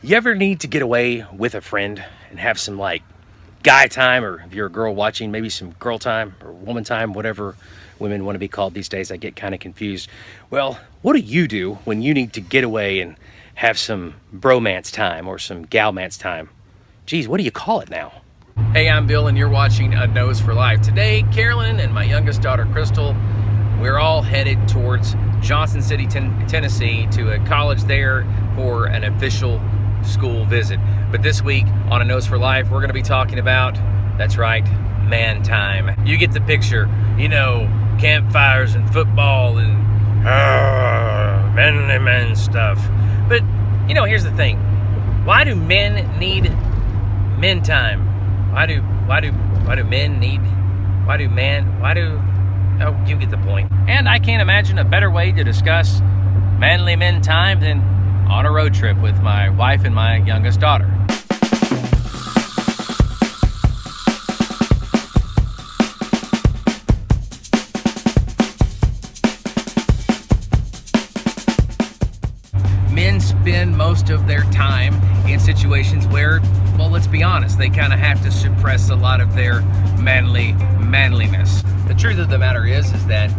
You ever need to get away with a friend and have some like guy time, or if you're a girl watching, maybe some girl time or woman time, whatever women want to be called these days. I get kind of confused. Well, what do you do when you need to get away and have some bromance time or some galmance time? Geez, what do you call it now? Hey, I'm Bill and you're watching A Nose for Life. Today, Carolyn and my youngest daughter, Crystal, we're all headed towards Johnson City, Tennessee to a college there for an official school visit. But this week on A Nose for Life, we're going to be talking about, that's right, man time. You get the picture, you know, campfires and football and manly man stuff. But, you know, here's the thing. Why do men need men time? Why do oh, you get the point. And I can't imagine a better way to discuss manly men time than on a road trip with my wife and my youngest daughter. Men spend most of their time in situations where, well, let's be honest, they kind of have to suppress a lot of their manliness. The truth of the matter is that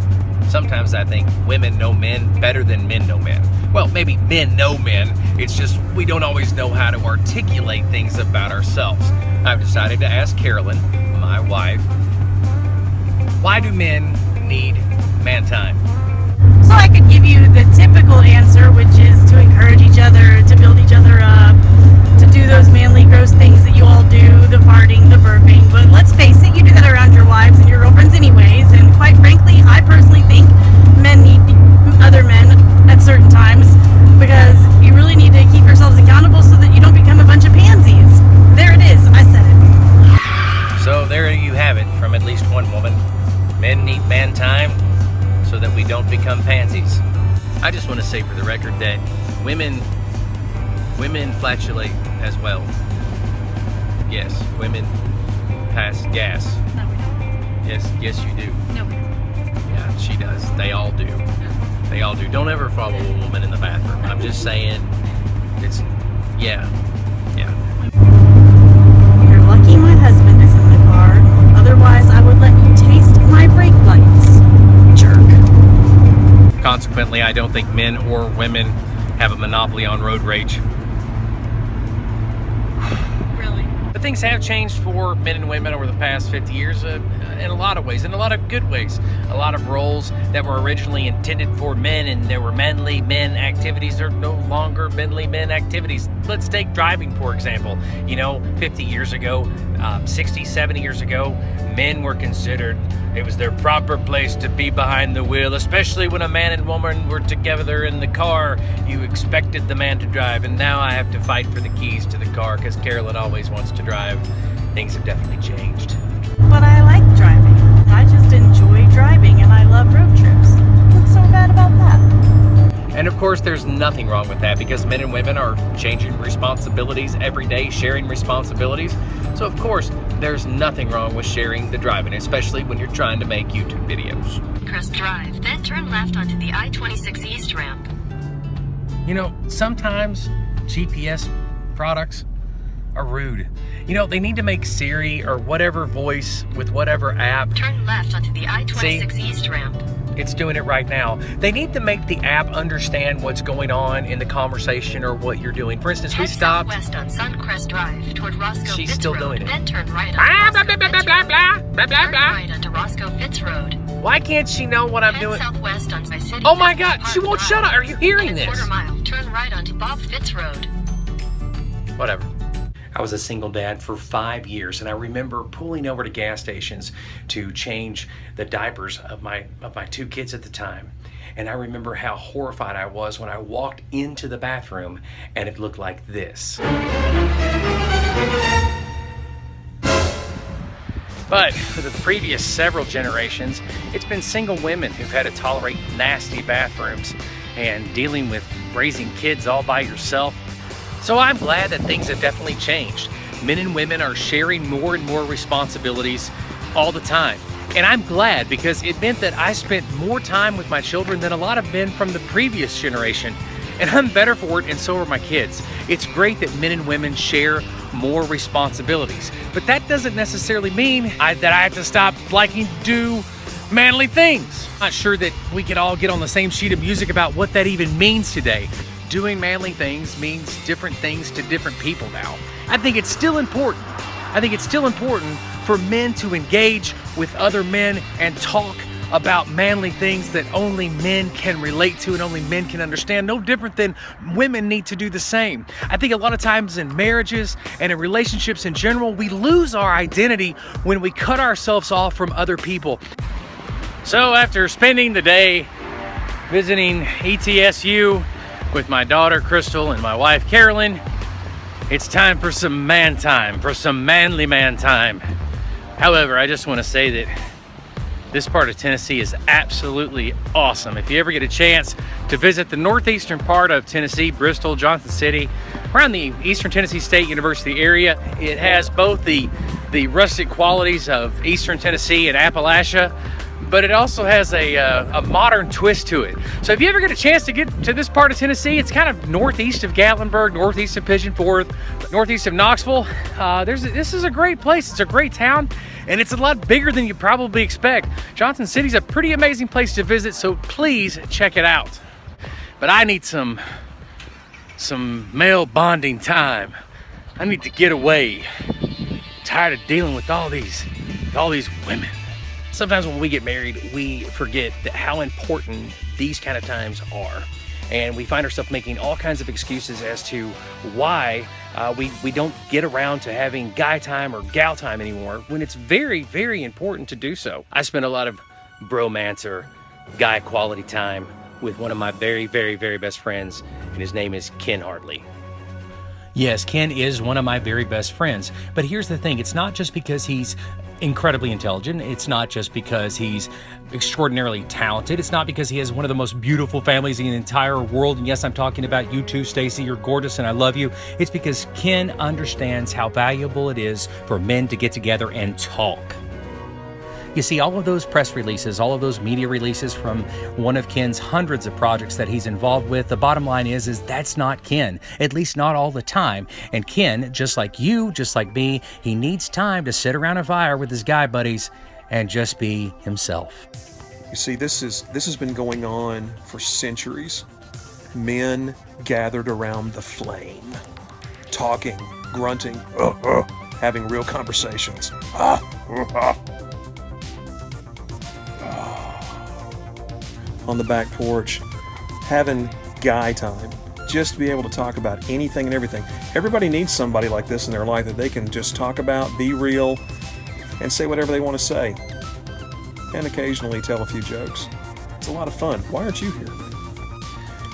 sometimes I think women know men better than men know men. Well, maybe men know men, it's just we don't always know how to articulate things about ourselves. I've decided to ask Carolyn, my wife, why do men need man time? So I could give you the typical answer, which is to encourage each other, to build each other up, to do those manly, gross things that you all do, the farting, the burping. But let's face it, you do that around your wives and your girlfriends anyways. And quite frankly, I personally think men need other men at certain times because you really need to keep yourselves accountable so that you don't become a bunch of pansies. There it is. I said it. So there you have it from at least one woman. Men need man time so that we don't become pansies. I just want to say for the record that women flatulate as well. Yes, women pass gas. No, we don't. Yes, you do. No, we don't. Yeah, she does. They all do. They all do. Don't ever follow a woman in the bathroom. I'm just saying, it's, yeah. You're lucky my husband is in the car. Otherwise, I would let you taste my brake lights. Jerk. Consequently, I don't think men or women have a monopoly on road rage. Really? But things have changed for men and women over the past 50 years in a lot of ways, in a lot of good ways. A lot of roles that were originally intended for men and there were manly men activities are no longer manly men activities. Let's take driving, for example. You know, 50 years ago, 60, 70 years ago, men were considered, it was their proper place to be behind the wheel, especially when a man and woman were together in the car. You expected the man to drive, and now I have to fight for the keys to the car because Carolyn always wants to drive. Things have definitely changed. But I like driving. I just enjoy driving and I love road trips. What's so bad about that? And of course, there's nothing wrong with that because men and women are changing responsibilities every day, sharing responsibilities. So of course, there's nothing wrong with sharing the driving, especially when you're trying to make YouTube videos. Crest Drive, then turn left onto the I-26 East ramp. You know, sometimes GPS products are rude. You know, they need to make Siri or whatever voice with whatever app. Turn left onto the I-26 East ramp. It's doing it right now. They need to make the app understand what's going on in the conversation or what you're doing. For instance, we stopped. Head southwest on Suncrest Drive toward Roscoe She's Fitz still Road, doing it. Then turn right Turn right onto Roscoe Fitz Road. Why can't she know what I'm Head doing? southwest on City Oh my Business God, she Park won't Drive. shut up. Are you hearing In a this? quarter mile, turn right onto Bob Fitz Road. Whatever. I was a single dad for 5 years, and I remember pulling over to gas stations to change the diapers of my two kids at the time. And I remember how horrified I was when I walked into the bathroom and it looked like this. But for the previous several generations, it's been single women who've had to tolerate nasty bathrooms and dealing with raising kids all by yourself. So I'm glad that things have definitely changed. Men and women are sharing more and more responsibilities all the time. And I'm glad because it meant that I spent more time with my children than a lot of men from the previous generation. And I'm better for it, and so are my kids. It's great that men and women share more responsibilities, but that doesn't necessarily mean that I have to stop liking to do manly things. I'm not sure that we can all get on the same sheet of music about what that even means today. Doing manly things means different things to different people now. I think it's still important. I think it's still important for men to engage with other men and talk about manly things that only men can relate to and only men can understand. No different than women need to do the same. I think a lot of times in marriages and in relationships in general, we lose our identity when we cut ourselves off from other people. So after spending the day visiting ETSU with my daughter Crystal and my wife Carolyn, it's time for some man time, for some manly man time. However, I just want to say that this part of Tennessee is absolutely awesome. If you ever get a chance to visit the northeastern part of Tennessee, Bristol, Johnson City, around the Eastern Tennessee State University area, it has both the rustic qualities of Eastern Tennessee and Appalachia, but it also has a modern twist to it. So if you ever get a chance to get to this part of Tennessee, it's kind of northeast of Gatlinburg, northeast of Pigeon Forge, northeast of Knoxville. This is a great place. It's a great town, and it's a lot bigger than you probably expect. Johnson City's a pretty amazing place to visit, so please check it out. But I need some male bonding time. I need to get away. I'm tired of dealing with all these women. Sometimes when we get married, we forget that how important these kind of times are. And we find ourselves making all kinds of excuses as to why we don't get around to having guy time or gal time anymore, when it's very, very important to do so. I spend a lot of bromance or guy quality time with one of my very, very, very best friends, and his name is Ken Hartley. Yes, Ken is one of my very best friends, but here's the thing, it's not just because he's incredibly intelligent, it's not just because he's extraordinarily talented, it's not because he has one of the most beautiful families in the entire world, and yes, I'm talking about you too, Stacy, you're gorgeous and I love you. It's because Ken understands how valuable it is for men to get together and talk. You see, all of those press releases, all of those media releases from one of Ken's hundreds of projects that he's involved with, the bottom line is that's not Ken, at least not all the time. And Ken, just like you, just like me, he needs time to sit around a fire with his guy buddies and just be himself. You see, this has been going on for centuries. Men gathered around the flame, talking, grunting, having real conversations. On the back porch, having guy time, just to be able to talk about anything and everything. Everybody needs somebody like this in their life that they can just talk about, be real, and say whatever they want to say. And occasionally tell a few jokes. It's a lot of fun. Why aren't you here?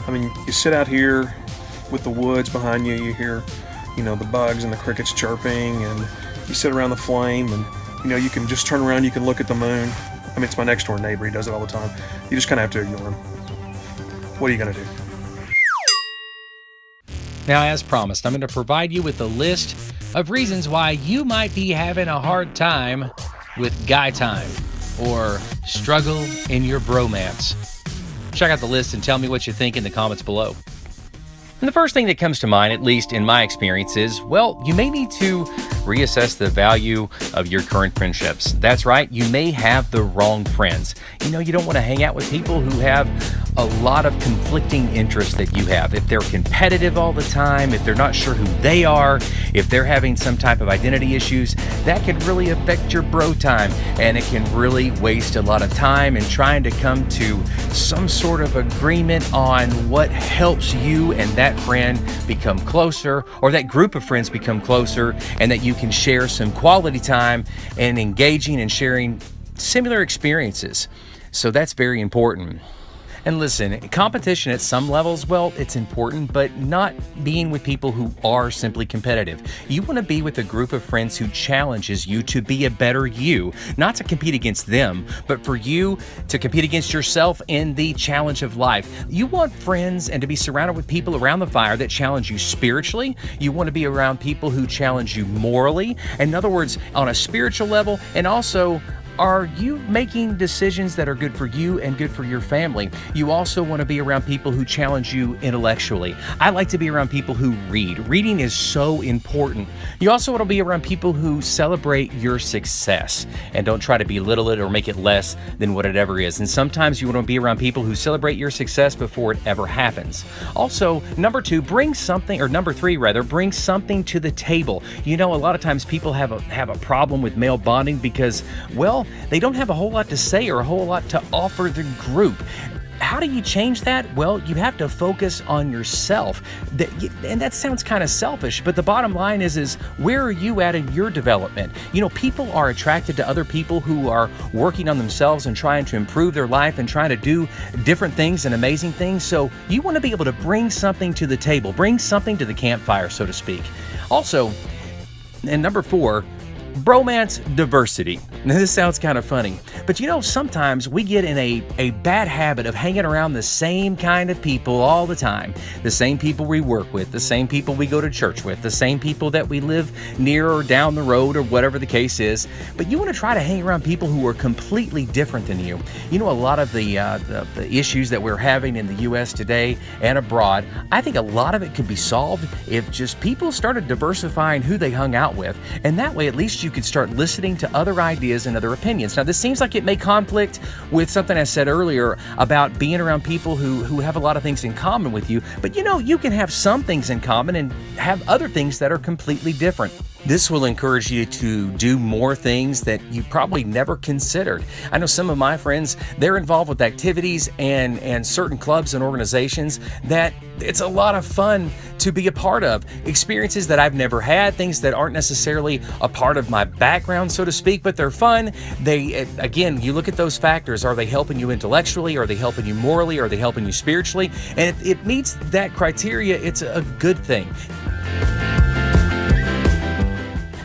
I mean, you sit out here with the woods behind you, you hear, the bugs and the crickets chirping, and you sit around the flame, and, you can just turn around, you can look at the moon. I mean, it's my next door neighbor, he does it all the time. You just kind of have to ignore him. What are you going to do? Now, as promised, I'm going to provide you with a list of reasons why you might be having a hard time with guy time or struggle in your bromance. Check out the list and tell me what you think in the comments below. And the first thing that comes to mind, at least in my experience, is, well, you may need to reassess the value of your current friendships. That's right, you may have the wrong friends. You don't want to hang out with people who have a lot of conflicting interests that you have. If they're competitive all the time, if they're not sure who they are, if they're having some type of identity issues, that can really affect your bro time, and it can really waste a lot of time in trying to come to some sort of agreement on what helps you and that friend become closer, or that group of friends become closer, and that you can share some quality time and engaging and sharing similar experiences. So that's very important. And listen, competition at some levels, well, it's important, but not being with people who are simply competitive. You want to be with a group of friends who challenges you to be a better you, not to compete against them, but for you to compete against yourself in the challenge of life. You want friends and to be surrounded with people around the fire that challenge you spiritually. You want to be around people who challenge you morally. In other words, on a spiritual level, and also are you making decisions that are good for you and good for your family? You also want to be around people who challenge you intellectually. I like to be around people who read. Reading is so important. You also want to be around people who celebrate your success and don't try to belittle it or make it less than what it ever is. And sometimes you want to be around people who celebrate your success before it ever happens. Also, number three, bring something to the table. You know, a lot of times people have a problem with male bonding because, well, they don't have a whole lot to say or a whole lot to offer the group. How do you change that? Well, you have to focus on yourself. And that sounds kind of selfish, but the bottom line is where are you at in your development? You know, people are attracted to other people who are working on themselves and trying to improve their life and trying to do different things and amazing things. So you want to be able to bring something to the table, bring something to the campfire, so to speak. Also, and number 4, bromance diversity. Now, this sounds kind of funny, but you know, sometimes we get in a bad habit of hanging around the same kind of people all the time. The same people we work with, the same people we go to church with, the same people that we live near or down the road or whatever the case is. But you want to try to hang around people who are completely different than you. You know, a lot of the issues that we're having in the U.S. today and abroad, I think a lot of it could be solved if just people started diversifying who they hung out with. And that way, at least you could start listening to other ideas and other opinions. Now, this seems like it may conflict with something I said earlier about being around people who have a lot of things in common with you, but you know, you can have some things in common and have other things that are completely different. This will encourage you to do more things that you probably never considered. I know some of my friends, they're involved with activities and certain clubs and organizations that it's a lot of fun to be a part of. Experiences that I've never had, things that aren't necessarily a part of my background, so to speak, but they're fun. Again, you look at those factors. Are they helping you intellectually? Are they helping you morally? Are they helping you spiritually? And if it meets that criteria, it's a good thing.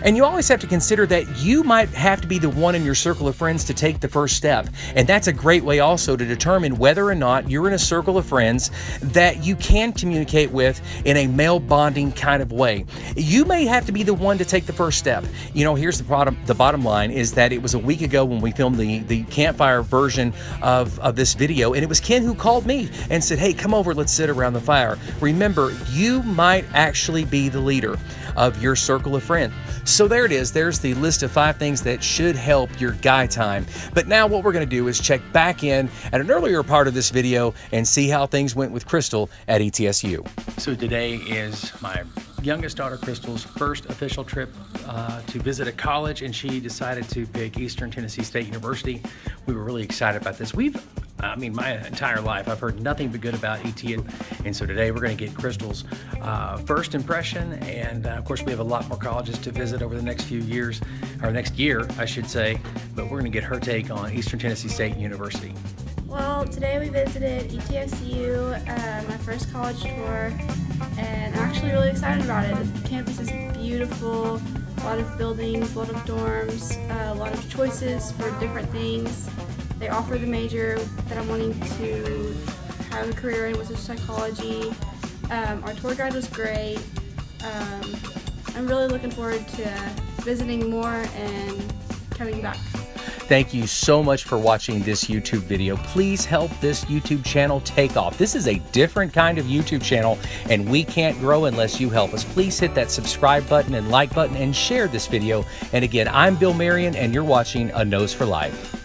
And you always have to consider that you might have to be the one in your circle of friends to take the first step. And that's a great way also to determine whether or not you're in a circle of friends that you can communicate with in a male bonding kind of way. You may have to be the one to take the first step. You know, here's the bottom line is that it was a week ago when we filmed the campfire version of this video, and it was Ken who called me and said, hey, come over, let's sit around the fire. Remember, you might actually be the leader of your circle of friends. So there it is. There's the list of 5 things that should help your guy time. But now what we're going to do is check back in at an earlier part of this video and see how things went with Crystal at ETSU. So today is my youngest daughter Crystal's first official trip to visit a college, and she decided to pick Eastern Tennessee State University. We were really excited about this. My entire life, I've heard nothing but good about ETSU, and so today we're going to get Crystal's first impression, and of course we have a lot more colleges to visit over the next few years, or next year, I should say, but we're going to get her take on Eastern Tennessee State University. Well, today we visited ETSU, my first college tour, and I'm actually really excited about it. The campus is beautiful, a lot of buildings, a lot of dorms, a lot of choices for different things. They offer the major that I'm wanting to have a career in, which is psychology. Our tour guide was great. I'm really looking forward to visiting more and coming back. Thank you so much for watching this YouTube video. Please help this YouTube channel take off. This is a different kind of YouTube channel, and we can't grow unless you help us. Please hit that subscribe button and like button and share this video. And again, I'm Bill Marion, and you're watching A Nose for Life.